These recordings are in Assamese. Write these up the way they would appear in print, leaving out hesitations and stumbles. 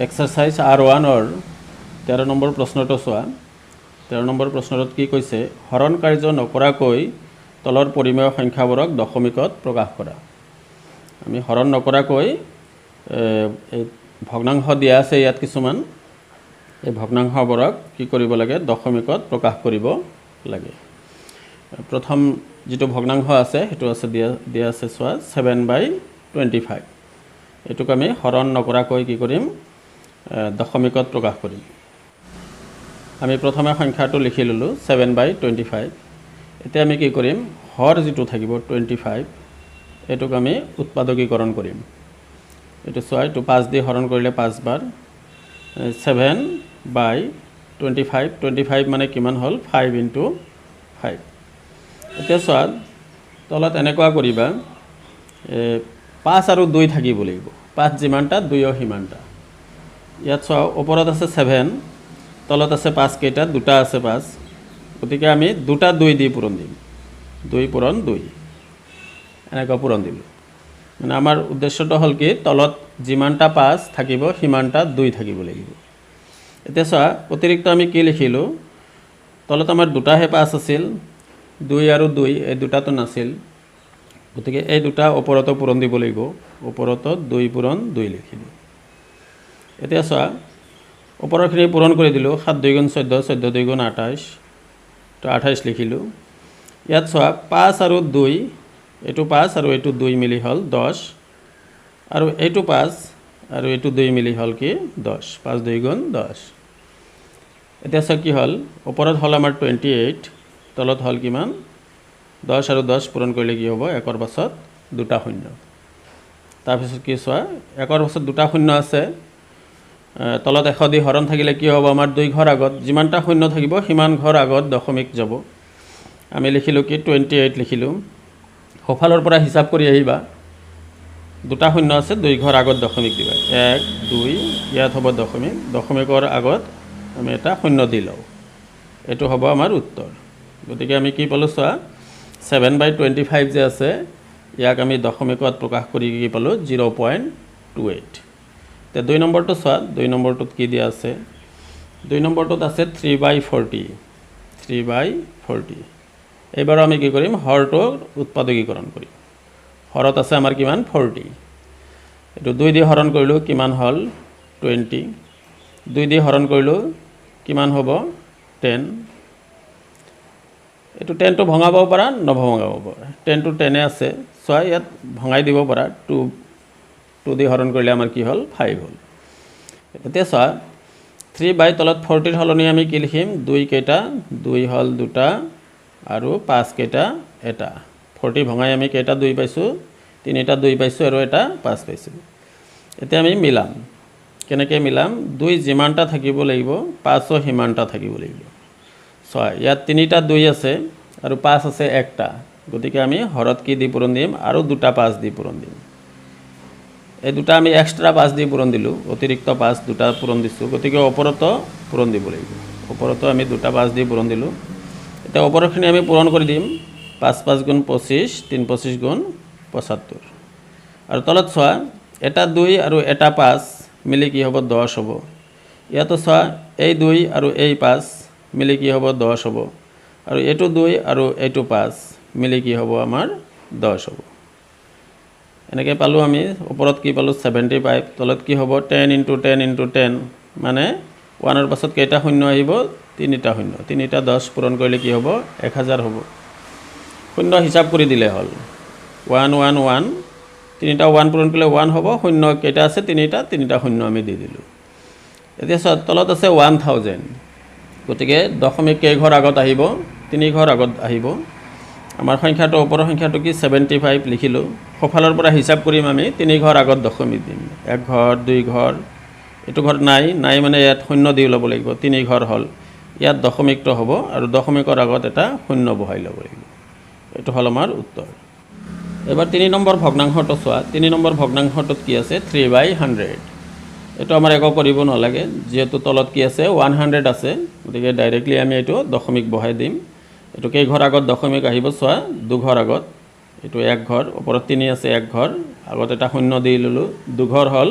এক্সাৰচাইজ R1 অৰ 13 নম্বৰ প্ৰশ্নটো চোৱা 13 নম্বৰ প্ৰশ্নটোত কি কৈছে হৰণ কাৰ্য নকৰাকৈ তলৰ পৰিমেয় সংখ্যাবোৰক দশমিকত প্ৰকাশ কৰা আমি হৰণ নকৰাকৈ এই ভগ্নাংশ দিয়া আছে ইয়াত কিছুমান এই ভগ্নাংশবোৰক কি কৰিব লাগে দশমিকত প্ৰকাশ কৰিব লাগে প্ৰথম যেটো ভগ্নাংশ আছে হেতু আছে দিয়া আছে চোৱা 7/25 এটুক আমি হৰণ নকৰাকৈ কি কৰিম দশমিকত প্ৰকাশ কৰিম আমি প্ৰথমে সংখ্যাটো লিখি ললো 7/25 এতিয়া আমি কি কৰিম হৰ যেটো থাকিব 25 এটুক আমি উৎপাদকীকৰণ কৰিম এটো চোৱা এটো 5 দি হৰণ কৰিলে 5 বাৰ 7/25 মানে কিমান হল 5 * 5 এতিয়া চোৱা তলত এনেকুৱা কৰিবা 5 আৰু 2 থাকিব লাগিব 5 যিমানটা 2 হিমানটা ইয়াত চোৱা ওপৰত আছে 7 তলত আছে 5 কেইটা দুটা আছে 5 গতিকে আমি দুটা 2 দি পূৰণ দিম 2 পূৰণ 2 এনেকৈ পূৰণ দিম মানে আমাৰ উদ্দেশ্যটো হল কি তলত যিমানটা 5 থাকিব হিমানটা 2 থাকিব লাগিব এতিয়া চোৱা অতিৰিক্ত আমি কি লিখিলো তলত আমাৰ দুটাহে 5 আছিল 2 আৰু 2 এই দুটাটো নাছিল গতিকে এই দুটা ওপৰতো পূৰণ দিব লাগিব ওপৰতো 2 পূৰণ 2 লিখিলো এতিয়া চোৱা ওপৰৰখিনি পূৰণ কৰি দিলো 7 2 * 14 14 2 * 28 তো 28 লিখিলো ইয়াত চোৱা 5 আৰু 2 এটো 5 আৰু এটো 2 মিলি হল 10 আৰু এটো 5 আৰু এটো 2 মিলি হল কি 10 5 2 * 10 এতিয়া চোৱা কি হল ওপৰত হল আমাৰ 28 তলত হল কিমান 10 আৰু 10 পূৰণ কৰিলে কি হ'ব একৰ পাছত দুটা শূন্য তাৰ পিছত কি চোৱা একৰ পাছত দুটা শূন্য আছে তলত 100 দি হৰণ থাকিলে কি হ'ব আমাৰ 2 ঘৰ আগত যিমানটা শূন্য থাকিব হিমান ঘৰ আগত দশমিক যাব আমি লিখিলো কি 28 লিখিলো হফালৰ পৰা হিসাব কৰি আহিবা দুটা শূন্য আছে 2 ঘৰ আগত দশমিক দিবা 1 2 ইয়াত হ'ব দশমিক দশমিকৰ আগত আমি এটা শূন্য দি লও এটো হ'ব আমাৰ উত্তৰ গতিকে আমি কি পালো চোৱা 7/25 যে আছে ইয়াক আমি দশমিকত প্ৰকাশ কৰি কি পালো 0.28 তে 2 নম্বৰটো চোৱা 2 নম্বৰটোত কি দিয়া আছে 2 নম্বৰটোত আছে 3/40 এবাৰ আমি কি কৰিম হৰটো উৎপাদকীকৰণ কৰিম হৰত আছে আমাৰ কিমান 40 এটো 2 দি হৰণ কৰিলো কিমান হল 20 2 দি হৰণ কৰিলো কিমান হ'ব 10 এটো 10 টো ভঙাব পাৰা নভঙাব পাৰা 10 টো 10 আছে চোৱা ইয়াত ভঙাই দিব পাৰা 2 দি হৰণ কৰিলে আমাৰ কি হল 5 হল এতিয়া চোৱা 3 তলত 40 হলনি আমি কি লিখিম 2 কেইটা 2 হল দুটা আৰু 5 কেইটা এটা 40 ভঙাই আমি কেইটা 2 পাইছো তিনিটা 2 পাইছো আৰু এটা 5 পাইছো এতিয়া আমি মিলাম কেনেকৈ মিলাম 2 যিমানটা থাকিব লাগিব 5 হিমানটা থাকিব লাগিব চোৱা ইয়াত তিনিটা 2 আছে আৰু 5 আছে একটা গতিকে আমি হৰত কি দি পূৰণ দিম আৰু দুটা 5 দি পূৰণ দিম এই দুটা আমি এক্সট্ৰা 5 দি পূৰণ দিলো অতিৰিক্ত 5 দুটা পূৰণ দিছো গতিকে ওপৰতো পূৰণ দিব লাগিব ওপৰতো আমি দুটা 5 দি পূৰণ দিলো এটা ওপৰৰখিনি আমি পূৰণ কৰি দিম 5 5 * 25 3 25 * 75 আৰু তলত চোৱা এটা 2 আৰু এটা 5 মিলি কি হ'ব 10 হ'ব ইয়াতো চোৱা এই 2 আৰু এই 5 মিলি কি হ'ব 10 হ'ব আৰু এটো 2 আৰু এটো 5 মিলি কি হ'ব আমাৰ 10 হ'ব এনেকৈ পালো আমি ওপৰত কি পালো 75 তলত কি হ'ব 10 * 10 * 10 মানে 1 ৰ পাছত কেইটা শূন্য আহিব তিনিটা শূন্য তিনিটা 10 পূৰণ কৰিলে কি হ'ব 1000 হ'ব শূন্য হিসাব কৰি দিলে হল 1 1 1 তিনিটা 1 পূৰণ কৰিলে 1 হ'ব শূন্য কেইটা আছে তিনিটা শূন্য আমি দি দিলো এতিয়া তলত আছে 1000 গতিকে দশমিক কেই ঘৰ আগত আহিব 3 ঘৰ আগত আহিব আমাৰ সংখ্যাটো ওপৰৰ সংখ্যাটো কি 75 লিখিলো সফালৰ পৰা হিসাব কৰিম আমি 3 ঘৰ আগত দশমিক দিম 1 ঘৰ 2 ঘৰ এটো ঘৰ নাই মানে ইয়াত শূন্য দি ল'ব লাগিব 3 ঘৰ হল ইয়াত দশমিকটো হ'ব আৰু দশমিকৰ আগত এটা শূন্য বহাই ল'ব লাগিব এটো হল আমাৰ উত্তৰ এবাৰ 3 নম্বৰ ভগ্নাংশটো চোৱা 3 নম্বৰ ভগ্নাংশটোত কি আছে 3/100 এটো আমাৰ একো কৰিব নালাগে যেহেতু তলত কি আছে 100 আছে গতিকে ডাইৰেক্টলি আমি এটো দশমিক বহাই দিম এটো কেই ঘৰ আগত দশমিক আহিব চোৱা 2 ঘৰ আগত এটো 1 ঘৰ ওপৰত 3 আছে 1 ঘৰ আগত এটা শূন্য দি ললো 2 ঘৰ হল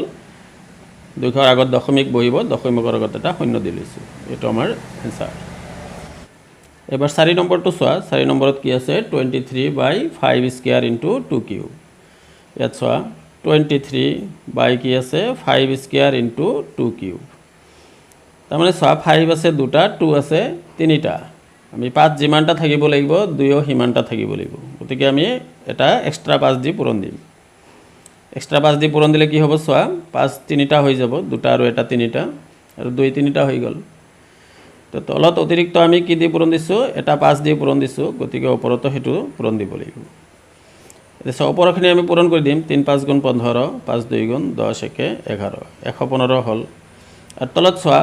2 ঘৰ আগত দশমিক বহিব দশমিকৰ আগত এটা শূন্য দি লৈছোঁ এইটো আমাৰ এনসাৰ এবাৰ 4 নম্বৰটো চোৱা 4 নম্বৰত কি আছে 23/5 স্কয়াৰ ইনটু 2 কিউব ইয়াত চোৱা 23 বাই কি আছে 5 স্কয়াৰ ইনটু 2 কিউব তাৰমানে চোৱা 5 আছে দুটা 2 আছে তিনিটা আমি 5 যিমানটা থাকিব লাগিব 2ও সিমানটা থাকিব লাগিব গতিকে আমি এটা এক্সট্ৰা 5 দি পূৰণ দিম এক্সট্ৰা 5 দি পূৰণ দিলে কি হ'ব চোৱা 5 তিনিটা হৈ যাব দুটা আৰু এটা তিনিটা আৰু 2 তিনিটা হৈ গ'ল তো তলত অতিৰিক্ত আমি কি দি পূৰণ দিছোঁ এটা 5 দি পূৰণ দিছোঁ গতিকে ওপৰতো হেতু পূৰণ দিব লাগিব এতিয়া ওপৰখিনি আমি পূৰণ কৰি দিম 3 5 গুণ 15 5 2 গুণ 10 একে 11 115 হ'ল আৰু তলত চোৱা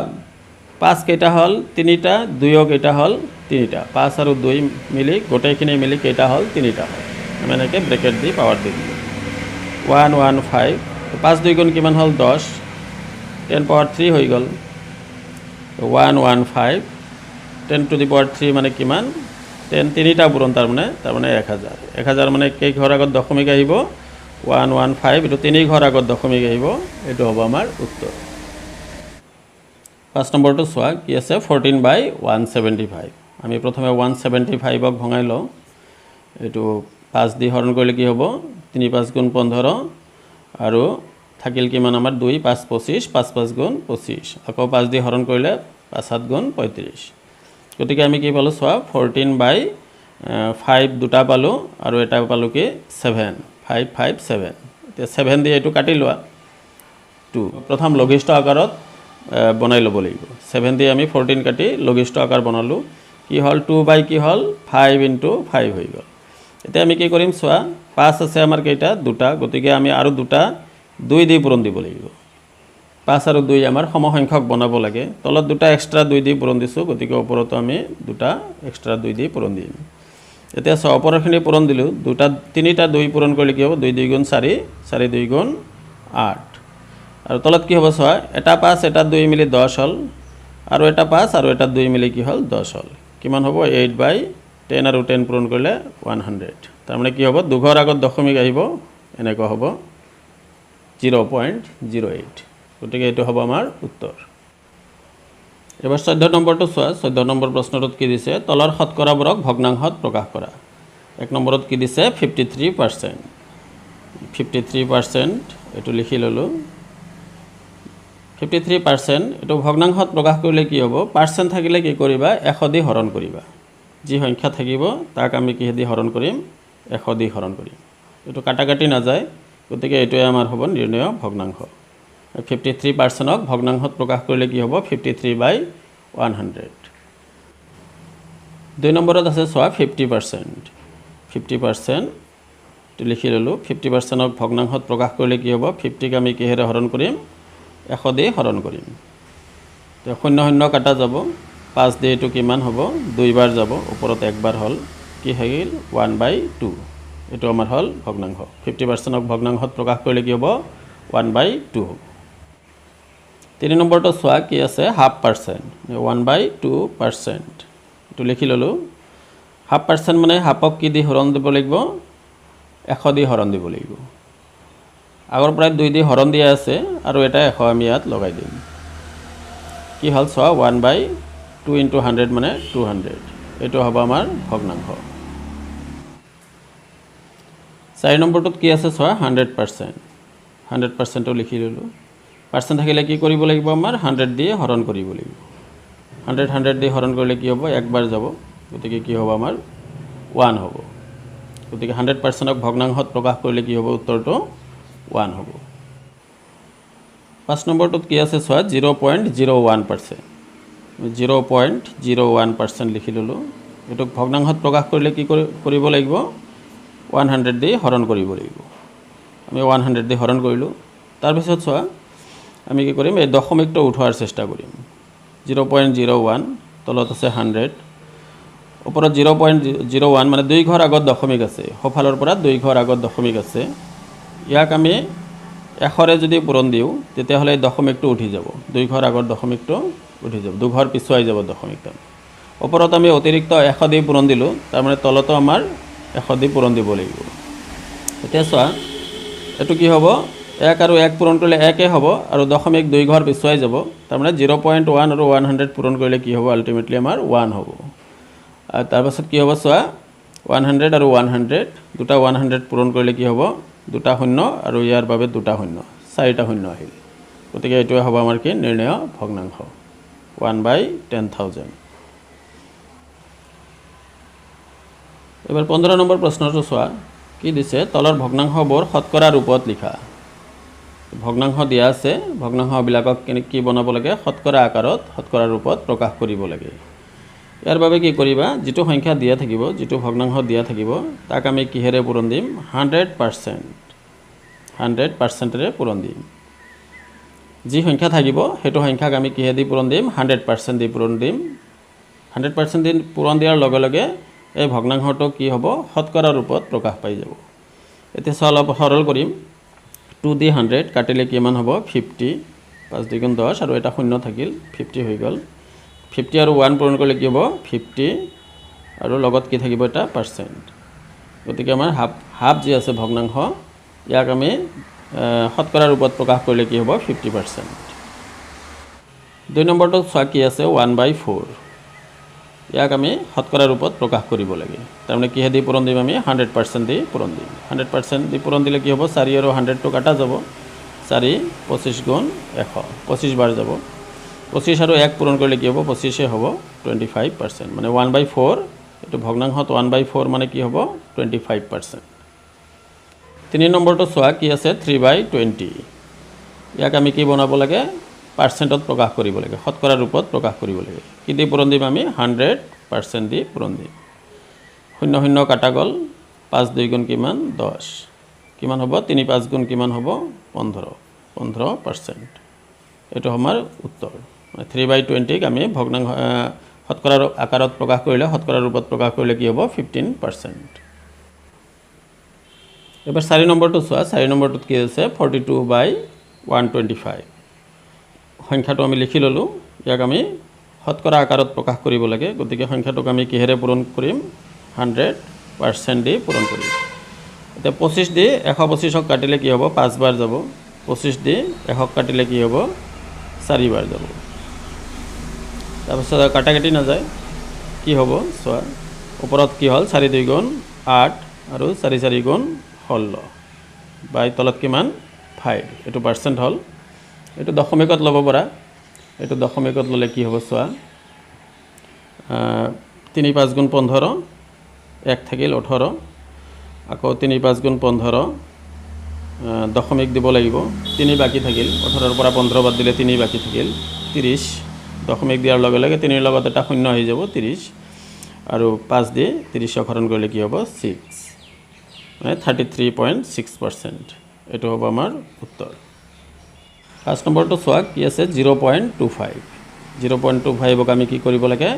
5 কেইটা হ'ল তিনিটা 2 কেইটা হ'ল তিনিটা 5 আৰু 2 মিলি গোটেইখিনি মিলি কেইটা হ'ল তিনিটা হ'ল আমি এনেকৈ ব্ৰেকেট দি পাৱাৰ দি দিলোঁ 115 5 2 গুণ কিমান হ'ল 10 10 পাৱাৰ 3 হৈ গ'ল 115 10 to the power 3 মানে কিমান 10 তিনিটা পূৰণ তাৰমানে 1000 মানে কেই ঘৰ আগত দশমিক আহিব 115 এটো তিনি ঘৰ আগত দশমিক আহিব এটো হ'ব আমাৰ উত্তৰ 5 নম্বৰটো চোৱা কি আছে 14/175 আমি প্ৰথমে 175 ক ভঙাই লওঁ এটো 5 দি হৰণ কৰিলে কি হ'ব 3 5 গুণ 15 আৰু থাকিল কিমান আমাৰ 2 5 25 5 5 গুণ 25 আকৌ 5 দি হৰণ কৰিলে 5 7 গুণ 35 গতিকে আমি কি পালো চোৱা 14/5 দুটা পালো আৰু এটা পালো কি 7 5 5 7 এতিয়া 7 দি এটো কাটি লোৱা 2 প্ৰথম লঘিষ্ঠ আকাৰত বনাই ল'ব লাগিব 7 দি আমি 14 কাটি লঘিষ্ঠ আকাৰ বনালো কি হল 2 বাই কি হল 5 * 5 হৈ গ'ল এতিয়া আমি কি কৰিম চোৱা 5 আছে আমাৰ কেইটা দুটা গতিকে আমি আৰু দুটা 2 দি পূৰণ দিব লাগিব 5 আৰু 2 আমাৰ সমসংখ্যক বনাব লাগে তলত দুটা এক্সট্ৰা 2 দি পূৰণ দিছো গতিকে ওপৰতো আমি দুটা এক্সট্ৰা 2 দি পূৰণ দিম এতিয়া সব ওপৰখিনি পূৰণ দিলো দুটা তিনিটা 2 পূৰণ কৰিলে কি হ'ব 2 2 গুণ 4 4 2 গুণ 8 আৰু তলত কি হ'ব চোৱা এটা 5 এটা 2 মিলি 10 হ'ল আৰু এটা 5 আৰু এটা 2 মিলি কি হ'ল 10 হ'ল কিমান হ'ব 8/10 আৰু 10 পূৰণ কৰিলে 100 তাৰমানে কি হ'ব দুঘৰ আগত দশমিক আহিব এনেকৈ হ'ব 0.08 গতিকে এটো হ'ব আমাৰ উত্তৰ এবাৰ 14 নম্বৰটো চোৱা 14 নম্বৰ প্ৰশ্নটোত কি দিছে তলৰ শতকৰাবোৰক ভগ্নাংশত প্ৰকাশ কৰা 1 নম্বৰত কি দিছে 53% 53% এটো লিখি ললো 53% এটো ভগ্নাংশত প্ৰকাশ কৰিলে কি হ'ব পাৰ্চেন্ট থাকিলে কি কৰিবা 100 দি হৰণ কৰিবা যি সংখ্যা থাকিব তাক আমি কি দি হৰণ কৰিম 100 দি হৰণ কৰিম এটো কাটাকাটি না যায় গতিকে এটোই আমাৰ হ'ব নিৰ্ণয় ভগ্নাংশ 53% ক ভগ্নাংশত প্ৰকাশ কৰিলে কি হ'ব 53/100 2 নম্বৰত আছে চোৱা 50% 50% টো লিখি ললো 50% ক ভগ্নাংশত প্ৰকাশ কৰিলে কি হ'ব 50 ক আমি কিহেৰে হৰণ কৰিম 100 দি হৰণ কৰিম তো শূন্য শূন্য কাটা যাব 5 দি এটো কিমান হ'ব দুইবাৰ যাব ওপৰত একবাৰ হ'ল কি হৈল 1/2 এটো আমাৰ হ'ল ভগ্নাংশ 50% ক ভগ্নাংশত প্ৰকাশ কৰিলে কি হ'ব 1/2 3 নম্বৰটো চোৱা কি আছে 0.5% 1/2% এটো লিখি ললো 0.5% মানে হাফক কি দি হৰণ দিব লাগিব 100 দি হৰণ দিব লাগিব আগৰ প্ৰায় 2 দি হৰণ দিয়া আছে আৰু এটা 100 আমি ইয়াত লগাই দিম কি হল চোৱা 1/2 * 100 মানে 200 এটো হ'ব আমাৰ ভগ্নাংশ 4 নম্বৰটোত কি আছে চোৱা 100% 100% ও লিখি ললো পাৰ্চেন্ট থাকিলে কি কৰিব লাগিব আমাৰ 100 দি হৰণ কৰিব লাগিব 100 দি হৰণ কৰিলে কি হ'ব একবাৰ যাব গতিকে কি হ'ব আমাৰ 1 হ'ব গতিকে 100% ক ভগ্নাংশত প্ৰকাশ কৰিলে কি হ'ব উত্তৰটো 1 হ'ব 5 নম্বৰটোত কি আছে চোৱা 0.01% 0.01% লিখি ললো এটো ভগ্নাংশত প্ৰকাশ কৰিলে কি কৰিব লাগিব 100 দি হৰণ কৰিব লাগিব আমি 100 দি হৰণ কৰিলো তাৰ পিছত চোৱা আমি কি কৰিম এই দশমিকটো উঠোৱাৰ চেষ্টা কৰিম 0.01 তলত আছে 100 ওপৰত 0.01 মানে দুই ঘৰ আগত দশমিক আছে হফালৰ পৰা দুই ঘৰ আগত দশমিক আছে ইয়াক আমি 100 যদি পূৰণ দিও তেতিয়া হলে দশমিকটো উঠি যাব দুই ঘৰ আগত দশমিকটো উঠি যাব দুঘৰ পিছুৱাই যাব দশমিকটো ওপৰত আমি অতিৰিক্ত 100 দি পূৰণ দিলো তাৰ মানে তলতো আমাৰ 100 দি পূৰণ দিব লাগিব এতিয়া চোৱা এটো কি হ'ব 1 আৰু 1 পূৰণ কৰিলে 1 হ'ব আৰু দশমিক 2 ঘৰ পিছুৱাই যাব তাৰমানে 0.1 আৰু 100 পূৰণ কৰিলে কি হ'ব আলটিমেটলি আমাৰ 1 হ'ব আৰু তাৰ পাছত কি হ'ব চোৱা 100 আৰু 100 দুটা 100 পূৰণ কৰিলে কি হ'ব দুটা শূন্য আৰু ইয়াৰ বাবে দুটা শূন্য চাৰিটা শূন্য আহিল গতিকে এইটোৱে হ'ব আমাৰ কি নিৰ্ণয় ভগ্নাংশ 1/10,000 এবাৰ 15 নম্বৰ প্ৰশ্নটো চোৱা কি দিছে তলৰ ভগ্নাংশবোৰ শতকৰা ৰূপত লিখা ভগ্নাংশ দিয়া আছে ভগ্নাংশবিলাকক কি বনাব লাগে শতকৰা আকাৰত শতকৰা ৰূপত প্ৰকাশ কৰিব লাগে ইয়াৰ বাবে কি কৰিবা যেটো সংখ্যা দিয়া থাকিব যেটো ভগ্নাংশ দিয়া থাকিব তাক আমি কিহেৰে পূৰণ দিম 100% ৰে পূৰণ দিম যি সংখ্যা থাকিব হেতু সংখ্যাক আমি কিহে দি পূৰণ দিম 100% দি পূৰণ দিম 100% দি পূৰণ দিয়াৰ লগে লগে এই ভগ্নাংশটো কি হ'ব শতকৰা ৰূপত প্ৰকাশ পাই যাব এতিয়া অলপ সৰল কৰিম 2 দি 100 কাটিলে কিমান হ'ব 50 5 2 গুণ 10 আৰু এটা শূন্য থাকিল 50 হৈ গ'ল 50 আৰু 1 পূৰণ কৰিলে কি হ'ব 50 আৰু লগত কি থাকিব এটা পাৰ্চেন্ট গতিকে আমাৰ হাফ যি আছে ভগ্নাংশ ইয়াক আমি শতকৰা ৰূপত প্ৰকাশ কৰিলে কি হ'ব 50% 2 নম্বৰটো চোৱা কি আছে 1/4 ইয়াক আমি শতকৰা ৰূপত প্ৰকাশ কৰিব লাগে তাৰমানে কিহে দি পূৰণ দিম আমি 100% দি পূৰণ দিম 100% দি পূৰণ দিলে কি হ'ব 4 আৰু 100 টো কাটা যাব 4 25 গুণ 100 25 বাৰ যাব 25 আৰু 1 পূৰণ কৰিলে কি হ'ব 25 হ'ব 25% মানে 1/4 এটো ভগ্নাংশত 1/4 মানে কি হ'ব 25% 3 নম্বৰটো চোৱা কি আছে 3/20 ইয়াক আমি কি বনাব লাগে পাৰ্চেন্টত প্ৰকাশ কৰিব লাগে শতকৰা ৰূপত প্ৰকাশ কৰিব লাগে কি দি পূৰণ দিম আমি 100% দি পূৰণ দিম 00 কাটা গ'ল 5 2 গুণ কিমান 10 কিমান হ'ব 3 5 গুণ কিমান হ'ব 15% এটো আমাৰ উত্তৰ 3/20 ক আমি ভগ্নাংশ শতকৰা আকাৰত প্ৰকাশ কৰিলে শতকৰা ৰূপত প্ৰকাশ কৰিলে কি হ'ব 15% এবাৰ 4 নম্বৰটো চোৱা 4 নম্বৰটোত কি আছে 42/125 সংখ্যাটো আমি লিখি ললো ইয়াক আমি শতকৰা আকাৰত প্ৰকাশ কৰিব লাগে গতিকে সংখ্যাটোক আমি কিহেৰে পূৰণ কৰিম 100% দি পূৰণ কৰিম এতিয়া 25 দি 125ক কাটিলে কি হ'ব 5 বাৰ যাব 25 দি 100ক কাটিলে কি হ'ব 4 বাৰ যাব তাৰপিছত কাটাকাটি নাযায় কি হ'ব চোৱা ওপৰত কি হ'ল 4 2 গুণ 8 আৰু 4 4 গুণ 16 বাই তলত কিমান 5 এটো পাৰ্চেন্ট হ'ল এটো দশমিকত ল'ব পৰা এটো দশমিকত ল'লে কি হ'ব চোৱা 3 5 গুণ 15 1 থাকিল 18 আকৌ 3 5 গুণ 15 দশমিক দিব লাগিব 3 বাকি থাকিল 18 ৰ পৰা 15 বাদ দিলে 3 বাকি থাকিল 30 দশমিক দিয়াৰ লগে লগে 3 ৰ লগত এটা শূন্য হৈ যাব 30 আৰু 5 দি 30 হৰণ কৰিলে কি হ'ব 6 মানে 33.6% এটো হ'ব আমাৰ উত্তৰ 5 নম্বৰটো চোৱা কি আছে 0.25 0.25ক আমি কি কৰিব লাগে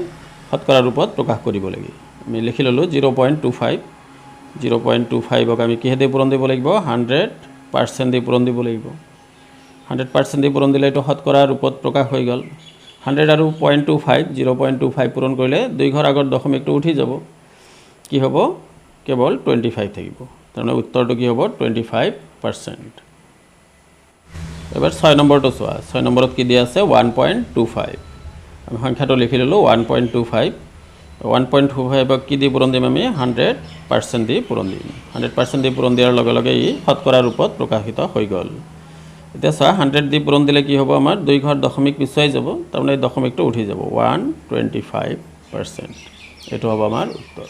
শতকৰা ৰূপত প্ৰকাশ কৰিব লাগে আমি লিখি ললো 0.25 0.25ক আমি কিহে দি পূৰণ দিব লাগিব 100% দি পূৰণ দিব লাগিব 100% দি পূৰণ দিলে এটো শতকৰা ৰূপত প্ৰকাশ হৈ গ'ল 100 আৰু 0.25 0.25 পূৰণ কৰিলে দুই ঘৰ আগৰ দশমিকটো উঠি যাব কি হ'ব কেৱল 25 থাকিব তাৰমানে উত্তৰটো কি হ'ব 25% এবাৰ 6 নম্বৰটো চোৱা 6 নম্বৰত কি দিয়া আছে 1.25 আমি সংখ্যাটো লিখি ললো 1.25 1.25ক কি দি পূৰণ দিম আমি 100% দি পূৰণ দিম 100% দি পূৰণ দিয়াৰ লগে লগে ই শতকৰা ৰূপত প্ৰকাশিত হৈ গ'ল এতিয়া চোৱা 100 দি পূৰণ দিলে কি হ'ব আমাৰ দুই ঘৰ দশমিক পিছুৱাই যাব তাৰমানে দশমিকটো উঠি যাব 125% এটো হ'ব আমাৰ উত্তৰ